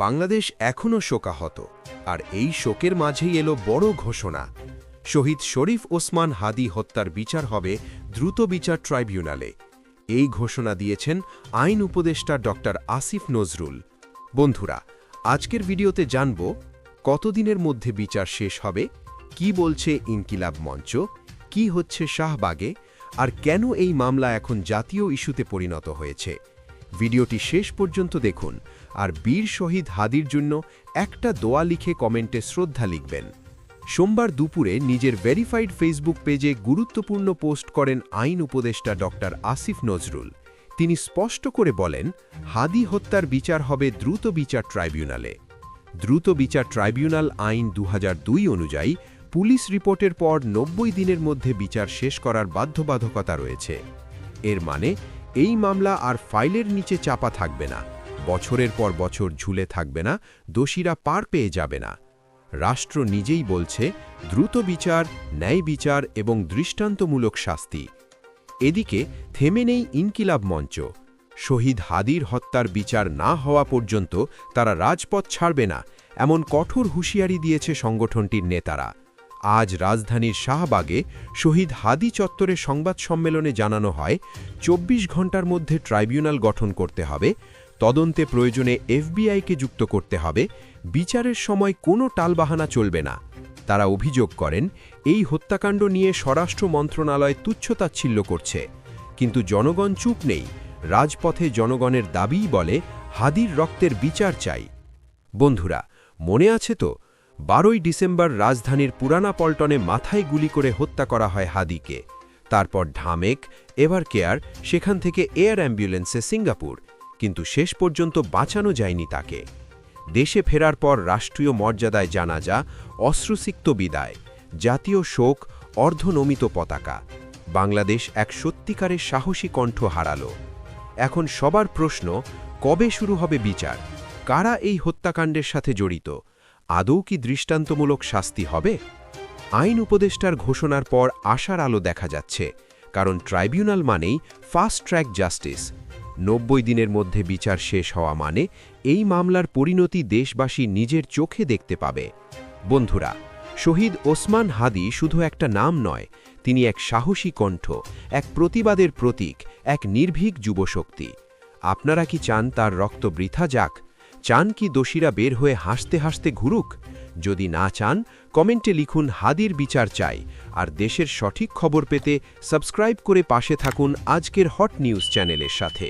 বাংলাদেশ এখনও শোকাহত, আর এই শোকের মাঝেই এলো বড় ঘোষণা। শহীদ শরীফ ওসমান হাদি হত্যার বিচার হবে দ্রুত বিচার ট্রাইব্যুনালে। এই ঘোষণা দিয়েছেন আইন উপদেষ্টা ডক্টর আসিফ নজরুল। বন্ধুরা, আজকের ভিডিওতে জানব কতদিনের মধ্যে বিচার শেষ হবে, কি বলছে ইনকিলাব মঞ্চ, কি হচ্ছে শাহবাগে, আর কেন এই মামলা এখন জাতীয় ইস্যুতে পরিণত হয়েছে। ভিডিওটি শেষ পর্যন্ত দেখুন, আর বীর শহীদ হাদির জন্য একটা দোয়া লিখে কমেন্টে শ্রদ্ধা লিখবেন। সোমবার দুপুরে নিজের ভেরিফাইড ফেসবুক পেজে গুরুত্বপূর্ণ পোস্ট করেন আইন উপদেষ্টা ডক্টর আসিফ নজরুল। তিনি স্পষ্ট করে বলেন, হাদি হত্যার বিচার হবে দ্রুত বিচার ট্রাইব্যুনালে। দ্রুত বিচার ট্রাইব্যুনাল আইন ২০০২ অনুযায়ী পুলিশ রিপোর্টের পর ৯০ দিনের মধ্যে বিচার শেষ করার বাধ্যবাধকতা রয়েছে। এর মানে এই মামলা আর ফাইলের নিচে চাপা থাকবে না, বছরের পর বছর ঝুলে থাকবে না, দোষীরা পার পেয়ে যাবে না। রাষ্ট্র নিজেই বলছে দ্রুত বিচার, ন্যায় বিচার এবং দৃষ্টান্তমূলক শাস্তি। এদিকে থেমে নেই ইনকিলাব মঞ্চ। শহীদ হাদির হত্যার বিচার না হওয়া পর্যন্ত তারা রাজপথ ছাড়বে না, এমন কঠোর হুঁশিয়ারি দিয়েছে সংগঠনটির নেতারা। আজ রাজধানীর শাহবাগে শহীদ হাদি চত্বরে সংবাদ সম্মেলনে জানানো হয়, ২৪ ঘণ্টার মধ্যে ট্রাইব্যুনাল গঠন করতে হবে, তদন্তে প্রয়োজনে এফবিআইকে যুক্ত করতে হবে, বিচারের সময় কোনো টালবাহানা চলবে না। তারা অভিযোগ করেন, এই হত্যাকাণ্ড নিয়ে স্বরাষ্ট্র মন্ত্রণালয় তুচ্ছতাচ্ছিল্য করছে, কিন্তু জনগণ চুপ নেই। রাজপথে জনগণের দাবিই বলে, হাদির রক্তের বিচার চাই। বন্ধুরা, মনে আছে তো, ১২ই ডিসেম্বর রাজধানীর পুরানা পল্টনে মাথায় গুলি করে হত্যা করা হয় হাদিকে। তারপর ঢামেক, এভারকেয়ার, সেখান থেকে এয়ার অ্যাম্বুলেন্সে সিঙ্গাপুর, কিন্তু শেষ পর্যন্ত বাঁচানো যায়নি তাকে। দেশে ফেরার পর রাষ্ট্রীয় মর্যাদায় জানাজা, অশ্রুসিক্ত বিদায়, জাতীয় শোক, অর্ধনমিত পতাকা। বাংলাদেশ এক সত্যিকারের সাহসী কণ্ঠ হারালো। এখন সবার প্রশ্ন, কবে শুরু হবে বিচার? কারা এই হত্যাকাণ্ডের সাথে জড়িত? আদৌ কি দৃষ্টান্তমূলক শাস্তি হবে? আইন উপদেষ্টার ঘোষণার পর আশার আলো দেখা যাচ্ছে, কারণ ট্রাইব্যুনাল মানেই ফাস্ট ট্র্যাক জাস্টিস। ৯০ দিনের মধ্যে বিচার শেষ হওয়া মানে এই মামলার পরিণতি দেশবাসী নিজের চোখে দেখতে পাবে। বন্ধুরা, শহীদ ওসমান হাদি শুধু একটা নাম নয়, তিনি এক সাহসী কণ্ঠ, এক প্রতিবাদের প্রতীক, এক নির্ভীক যুবশক্তি। আপনারা কি চান তার রক্ত বৃথা যাক? চান কি দোষীরা বের হয়ে হাসতে হাসতে ঘুরুক? যদি না চান, কমেন্টে লিখুন হাদির বিচার চাই। আর দেশের সঠিক খবর পেতে সাবস্ক্রাইব করে পাশে থাকুন আজকের হট নিউজ চ্যানেলের সাথে।